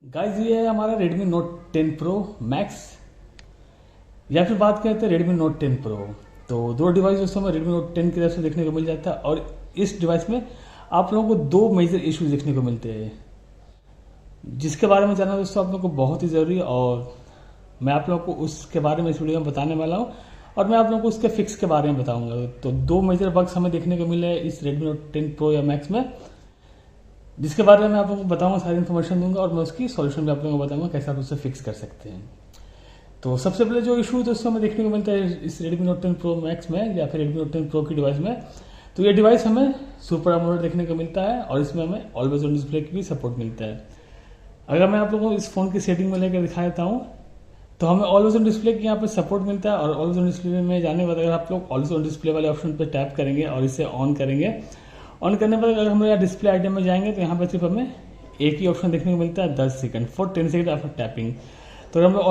Guys ये है हमारा Redmi Note 10 Pro Max या फिर बात करते हैं Redmi Note 10 Pro। तो दो डिवाइस दोस्तों में Redmi Note 10 की तरफ से देखने को मिल जाता है और इस डिवाइस में आप लोगों को दो मेजर इश्यूज देखने को मिलते हैं, जिसके बारे में जानना दोस्तों आप लोगों को बहुत ही ज़रूरी है और मैं आप लोगों को उसके बारे में इस वीडियो में बताने वाला हूँ और मैं आप लोगों को उसके फिक्स के बारे में बताऊंगा। तो दो मेजर बग्स हमें देखने को मिले इस Redmi Note 10 Pro या Max में, जिसके बारे में आप लोगों को बताऊंगा, सारी इन्फॉर्मेशन दूंगा और मैं उसकी सॉल्यूशन भी आप लोगों को बताऊंगा कैसे आप उसे फिक्स कर सकते हैं। तो सबसे पहले जो इशू दोस्तों हमें देखने को मिलता है इस Redmi Note 10 Pro Max में या फिर Redmi Note 10 Pro की डिवाइस में, तो ये डिवाइस हमें सुपर एमोलेड देखने को मिलता है और इसमें हमें ऑलवेज ऑन डिस्प्ले की भी सपोर्ट मिलता है। अगर मैं आप लोगों को इस फोन की सेटिंग में लेकर दिखा देता हूँ तो हमें ऑलवेज ऑन डिस्प्ले की यहाँ पे सपोर्ट मिलता है और ऑलवेज ऑन डिस्प्ले में जाने के बाद अगर आप लोग ऑलवेज ऑन डिस्प्ले वाले ऑप्शन पर टैप करेंगे और इसे ऑन करेंगे, ऑन करने पर अगर हम यहाँ डिस्प्ले आइटम में जाएंगे तो यहाँ पर सिर्फ हमें एक ही ऑप्शन देखने को मिलता है 10 second for 10 second after tapping. तो हम लोग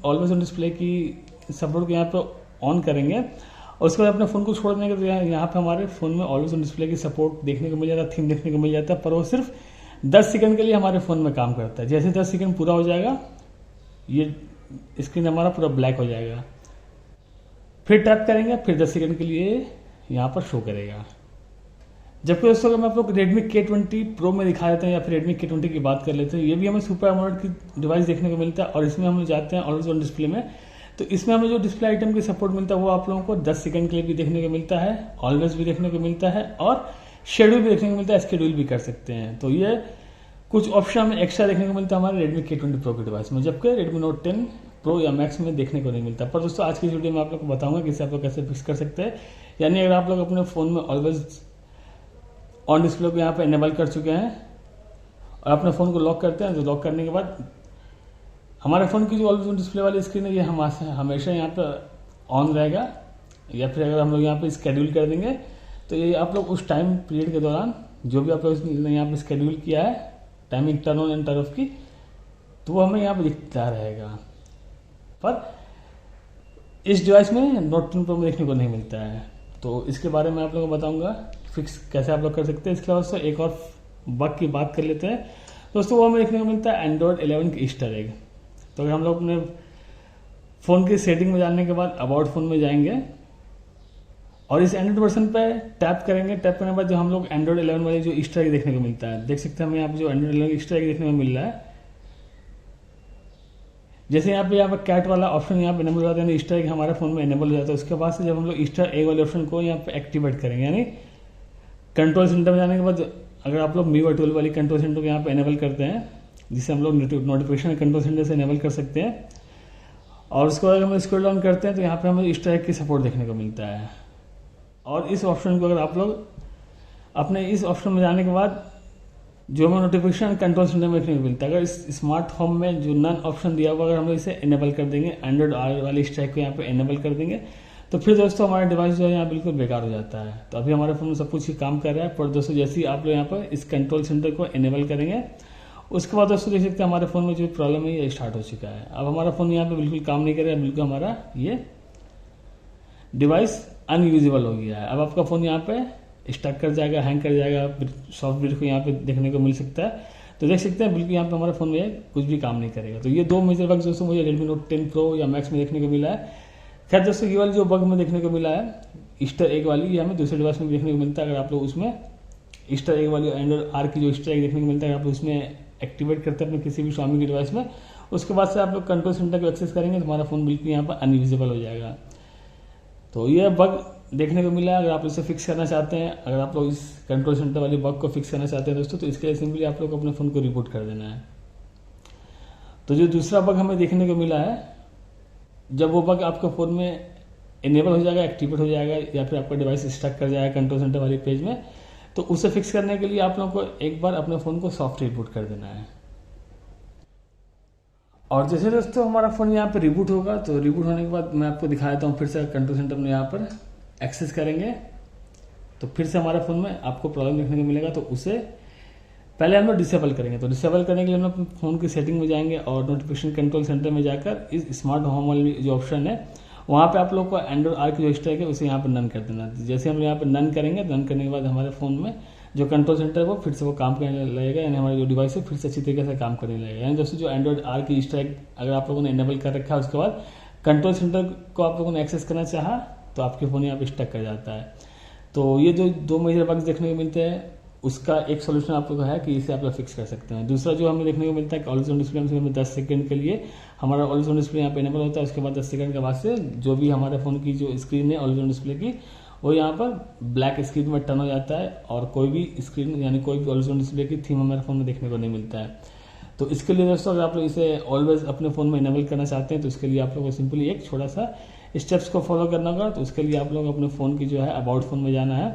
ऑलवेज ऑन डिस्प्ले की सपोर्ट को यहाँ पे ऑन करेंगे और उसके बाद अपने फ़ोन को छोड़ देंगे तो यहाँ पे हमारे फ़ोन में ऑलवेज ऑन डिस्प्ले की सपोर्ट देखने को मिल जाता है, थीम देखने को मिल जाता है, पर वो सिर्फ 10 सेकंड के लिए हमारे फ़ोन में काम करता है। जैसे 10 सेकंड पूरा हो जाएगा ये स्क्रीन हमारा पूरा ब्लैक हो जाएगा, फिर टैप करेंगे फिर 10 सेकंड के लिए यहाँ पर शो करेगा। जबकि दोस्तों अगर मैं आप लोग Redmi K20 Pro में दिखा देते हैं या फिर Redmi K20 की बात कर लेते हैं, ये भी हमें सुपर एमोलेड की डिवाइस देखने को मिलता है और इसमें हम जाते हैं ऑलवेज ऑन डिस्प्ले में, तो इसमें हमें जो डिस्प्ले आइटम की सपोर्ट मिलता है वो आप लोगों को 10 सेकंड के लिए भी देखने को मिलता है, ऑलवेज भी देखने को मिलता है और शेड्यूल भी देखने को मिलता है, स्केड्यूल भी कर सकते हैं। तो ये कुछ ऑप्शन हमें एक्स्ट्रा देखने को मिलता है हमारे Redmi K20 Pro की डिवाइस में, जबकि Redmi Note 10 Pro या Max में देखने को नहीं मिलता। पर दोस्तों आज की वीडियो में आप लोग को बताऊंगा कि इसे आप लोग कैसे फिक्स कर सकते हैं। यानी अगर आप लोग अपने फ़ोन में ऑलवेज ऑन डिस्प्ले को यहाँ पे इनेबल कर चुके हैं और अपने फ़ोन को लॉक करते हैं, तो लॉक करने के बाद हमारे फ़ोन की जो ऑलवेज ऑन डिस्प्ले वाली स्क्रीन है ये हमेशा यहाँ पे ऑन रहेगा, या फिर अगर हम लोग यहाँ पे स्केड्यूल कर देंगे तो ये आप लोग उस टाइम पीरियड के दौरान जो भी आप लोग यहाँ पे स्केड्यूल किया है timing turn on and turn off की, तो वो हमें यहाँ पे दिखता रहेगा। पर इस डिवाइस में Note 10 Pro में देखने को नहीं मिलता है, तो इसके बारे में आप लोगों को बताऊंगा फिक्स कैसे आप लोग कर सकते हैं। इसके अलावा दोस्तों एक और बग की बात कर लेते हैं दोस्तों, वो हमें देखने को मिलता है Android 11 की ईस्टर एग। तो अगर हम लोग अपने फ़ोन की सेटिंग में जाने के बाद अबाउट फ़ोन में जाएंगे और इस एंड्रॉइड वर्जन पे टैप करेंगे, टैप करने के बाद जो हम लोग Android 11 वाले जो ईस्टर एग देखने को मिलता है, देख सकते हैं हमें यहाँ पे जो Android 11 ईस्टर एग देखने को मिल रहा है। जैसे यहाँ पे कैट वाला ऑप्शन यहाँ पे इनेबल हो जाता है, ईस्टर एग हमारे फोन में इनेबल हो जाता है। उसके बाद से जब हम लोग ईस्टर एग वाले ऑप्शन को यहाँ पे एक्टिवेट करेंगे, यानी कंट्रोल सेंटर में जाने के बाद अगर आप लोग मी वर्चुअल वाली कंट्रोल सेंटर को यहाँ पे इनेबल करते हैं, जिसे हम लोग नोटिफिकेशन कंट्रोल सेंटर से इनेबल कर सकते हैं, और उसके बाद हम स्क्रॉल डाउन करते हैं तो यहाँ पे हमें ईस्टर एग की सपोर्ट देखने को मिलता है। और इस ऑप्शन को अगर आप लोग अपने इस ऑप्शन में जाने के बाद जो हमें नोटिफिकेशन कंट्रोल सेंटर में देखने को मिलता है, अगर इस स्मार्ट होम में जो नन ऑप्शन दिया हुआ अगर हम लोग इसे इनेबल कर देंगे, एंड्रॉइड आर वाली स्ट्राइक को यहाँ पे इनेबल कर देंगे, तो फिर दोस्तों हमारा डिवाइस जो है यहाँ बिल्कुल बेकार हो जाता है। तो अभी हमारे फोन में सब कुछ ही काम कर रहा है, पर दोस्तों जैसे ही आप लोग यहाँ पर इस कंट्रोल सेंटर को इनेबल करेंगे उसके बाद दोस्तों देख सकते हैं हमारे फ़ोन में जो प्रॉब्लम है ये स्टार्ट हो चुका है। अब हमारा फ़ोन यहाँ पे बिल्कुल काम नहीं कर रहा है, बिल्कुल हमारा ये डिवाइस अनयूजेबल हो गया है। अब आपका फ़ोन यहाँ पे स्टक कर जाएगा, हैंग कर जाएगा, सॉफ्टवेयर को यहाँ पे देखने को मिल सकता है। तो देख सकते हैं बिल्कुल यहाँ पे हमारे फ़ोन में कुछ भी काम नहीं करेगा। तो ये दो मेजर बग दोस्तों मुझे Redmi Note 10 Pro या Max में देखने को मिला है। खैर दोस्तों ये वाली जो बग में देखने को मिला है ईस्टर एग वाली, ये हमें दूसरे डिवाइस में देखने को मिलता है। अगर आप लोग उसमें ईस्टर एग वाली एंड्रॉइड आर की जो ईस्टर एग देखने को मिलता है, आप लोग उसमें एक्टिवेट करते हैं अपने किसी भी Xiaomi की डिवाइस में, उसके बाद से आप लोग कंट्रोल सेंटर को एक्सेस करेंगे तो हमारा फ़ोन बिल्कुल यहाँ पर अनयूजेबल हो जाएगा। तो ये बग देखने को मिला है। अगर आप इसे फिक्स करना चाहते हैं, अगर आप लोग इस कंट्रोल सेंटर वाली बग को फिक्स करना चाहते हैं दोस्तों, तो इसके लिए सिंपली आप लोग अपने फ़ोन को रिबूट कर देना है। तो जो दूसरा बग हमें देखने को मिला है, जब वो बग आपके फ़ोन में इनेबल हो जाएगा, एक्टिवेट हो जाएगा या फिर आपका डिवाइस स्टक कर जाएगा कंट्रोल सेंटर वाली पेज में, तो उसे फिक्स करने के लिए आप लोगों को एक बार अपने फ़ोन को सॉफ्ट रिबूट कर देना है। और जैसे दोस्तों हमारा फ़ोन यहाँ पे रिबूट होगा, तो रिबूट होने के बाद मैं आपको दिखा देता हूँ फिर से कंट्रोल सेंटर में यहाँ पर एक्सेस करेंगे तो फिर से हमारे फ़ोन में आपको प्रॉब्लम देखने को मिलेगा। तो उसे पहले हम लोग डिसेबल करेंगे। तो डिसेबल करने के लिए हम अपने फ़ोन की सेटिंग में जाएंगे और नोटिफिकेशन कंट्रोल सेंटर में जाकर इस स्मार्ट होम वाली जो ऑप्शन है वहाँ पे आप लोग को एंड्रॉइड आर की जो स्ट्राइक है उसे यहाँ पर नन कर देना। जैसे हम यहाँ पर नन करेंगे, नन करने के बाद हमारे फ़ोन में जो कंट्रोल सेंटर है वो फिर से वो काम करने लगेगा, यानी हमारा जो डिवाइस है फिर से अच्छी तरीके से काम करने लगेगा। यानी दोस्तों जो एंड्रॉइड आर की स्ट्राइक अगर आप लोगों ने इनेबल कर रखा है, उसके बाद कंट्रोल सेंटर को आप लोगों ने एक्सेस करना चाहा तो आपके फ़ोन यहाँ पे स्टक कर जाता है। तो ये जो 2 मेजर बग्स देखने को मिलते हैं, उसका एक सोल्यूशन आप लोग है कि इसे आप लोग फिक्स कर सकते हैं। दूसरा जो हमें देखने को मिलता है कि ऑलवेज ऑन डिस्प्ले में 10 सेकंड के लिए हमारा ऑलवेज ऑन डिस्प्ले यहाँ पे इनेबल होता है। उसके बाद 10 सेकंड के बाद से जो भी हमारे फ़ोन की जो स्क्रीन है ऑलवेज ऑन डिस्प्ले की, वो यहाँ पर ब्लैक स्क्रीन में टर्न हो जाता है और कोई भी स्क्रीन यानी कोई भी ऑलवेज ऑन डिस्प्ले की थीम हमारे फ़ोन में देखने को नहीं मिलता है। तो इसके लिए दोस्तों अगर आप लोग इसे ऑलवेज अपने फ़ोन में इनेबल करना चाहते हैं तो इसके लिए आप लोगों को सिंपली एक छोटा सा स्टेप्स को फॉलो करना होगा। तो उसके लिए आप लोग अपने फ़ोन की जो है अबाउट फ़ोन में जाना है,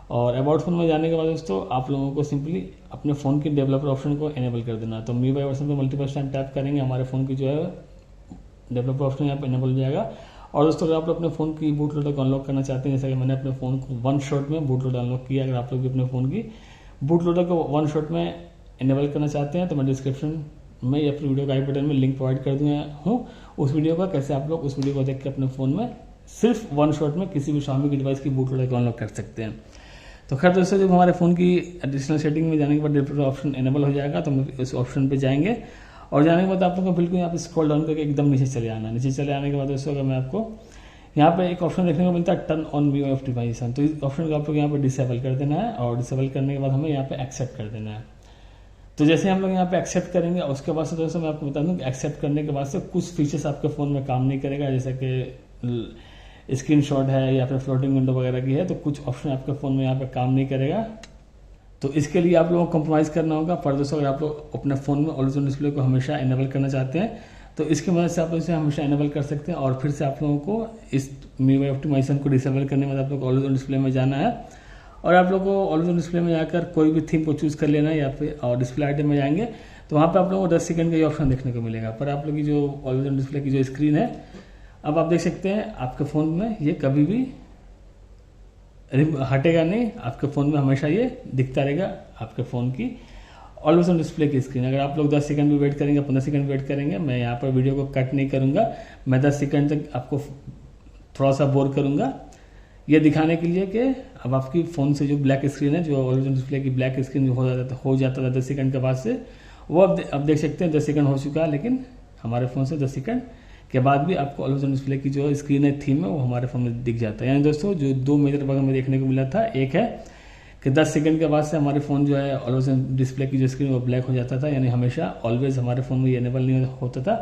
और अबाउट फोन में जाने के बाद दोस्तों आप लोगों को सिंपली अपने फ़ोन की डेवलपर ऑप्शन को इनेबल कर देना। तो MIUI वर्जन पे मल्टीपल टाइम टैप करेंगे, हमारे फ़ोन की जो है डेवलपर ऑप्शन यहाँ पे इनेबल हो जाएगा। और दोस्तों अगर आप लोग अपने फ़ोन की बूट लोडर को अनलॉक करना चाहते हैं, जैसे कि मैंने अपने फ़ोन को 1 शॉट में बूट लोडर अनलॉक किया, अगर आप लोग भी अपने फ़ोन की बूट लोडर को 1 शॉट में इनेबल करना चाहते हैं तो मैं डिस्क्रिप्शन में या फिर वीडियो का आई बटन में लिंक प्रोवाइड कर दूंगा हूँ उस वीडियो का, कैसे आप लोग उस वीडियो को देख के अपने फ़ोन में सिर्फ 1 शॉट में किसी भी Xiaomi की डिवाइस की बूट लोडर को अनलॉक कर सकते हैं। तो खैर दोस्तों जब हमारे फ़ोन की एडिशनल सेटिंग में जाने के बाद डेवलपर ऑप्शन इनेबल हो जाएगा तो हम इस ऑप्शन पे जाएंगे, और जाने के बाद आप लोग को बिल्कुल यहाँ पे स्क्रॉल डाउन करके एकदम नीचे चले आना। नीचे चले आने के बाद दोस्तों अगर मैं आपको यहाँ पे एक ऑप्शन देखने को मिलता है टर्न ऑन MIUI ऑप्टिमाइजेशन, तो इस ऑप्शन को आप लोग यहाँ पे डिसेबल कर देना है, और डिसेबल करने के बाद हमें यहाँ पे एक्सेप्ट कर देना है। तो जैसे हम लोग यहाँ पे एक्सेप्ट करेंगे उसके बाद से दोस्तों मैं आपको बता दूँ कि एक्सेप्ट करने के बाद से कुछ फीचर्स आपके फ़ोन में काम नहीं करेगा, जैसे कि स्क्रीनशॉट है या फिर फ्लोटिंग विंडो वगैरह की है, तो कुछ ऑप्शन आपके फ़ोन में यहाँ पे काम नहीं करेगा। तो इसके लिए आप लोगों को कंप्रोमाइज़ करना होगा। पर दोस्तों अगर आप लोग अपने फ़ोन में ऑलवेज ऑन डिस्प्ले को हमेशा इनेबल करना चाहते हैं तो इसकी मदद से आप इसे हमेशा इनेबल कर सकते हैं, और फिर से आप लोगों को इस MIUI ऑप्टिमाइजेशन को डिसेबल करने में आप लोग ऑलवेज ऑन डिस्प्ले में जाना है, और आप लोग को ऑलवेज ऑन डिस्प्ले में जाकर कोई भी थीम को चूज़ कर लेना है, या फिर और डिस्प्ले आइटम में जाएंगे तो वहाँ पे आप लोगों को 10 सेकंड का ये ऑप्शन देखने को मिलेगा। पर आप लोग की जो ऑलवेज ऑन डिस्प्ले की जो स्क्रीन है, अब आप देख सकते हैं आपके फ़ोन में ये कभी भी हटेगा नहीं, आपके फ़ोन में हमेशा ये दिखता रहेगा आपके फ़ोन की ऑलवेज ऑन डिस्प्ले की स्क्रीन। अगर आप लोग 10 सेकंड भी वेट करेंगे, 15 सेकंड वेट करेंगे, मैं यहाँ पर वीडियो को कट नहीं करूँगा, मैं 10 सेकंड तक आपको थोड़ा सा बोर करूँगा ये दिखाने के लिए कि अब आपकी फ़ोन से जो ब्लैक स्क्रीन है, जो ऑलवेज ऑन डिस्प्ले की ब्लैक स्क्रीन हो जाता था 10 सेकंड के बाद से, वो अब देख सकते हैं 10 सेकंड हो चुका है, लेकिन हमारे फ़ोन से 10 सेकंड के बाद भी आपको ऑलवेज ऑन डिस्प्ले की जो स्क्रीन है थीम है वो हमारे फ़ोन में दिख जाता है। यानी दोस्तों जो 2 मेजर बग हमें देखने को मिला था, एक है कि 10 सेकंड के बाद से हमारे फ़ोन जो है ऑलवेज ऑन डिस्प्ले की जो स्क्रीन वो ब्लैक हो जाता था, यानी हमेशा ऑलवेज हमारे फ़ोन में ये इनेबल नहीं होता था।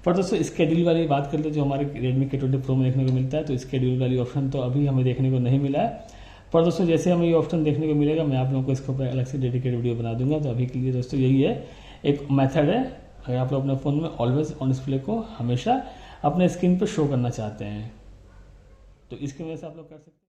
पर दोस्तों स्केड्यूल वाली बात करते हैं जो हमारे Redmi K20 Pro में देखने को मिलता है, तो स्केड्यूल वाली ऑप्शन तो अभी हमें देखने को नहीं मिला है। पर दोस्तों जैसे हमें ये ऑप्शन देखने को मिलेगा मैं आप लोगों को इसके ऊपर अलग से डेडिकेटेड वीडियो बना दूंगा। तो अभी के लिए दोस्तों यही है एक मेथड है, अगर आप लोग अपने फ़ोन में ऑलवेज ऑन डिस्प्ले को हमेशा अपने स्क्रीन पर शो करना चाहते हैं तो इसकी वजह से आप लोग कर सकते हैं।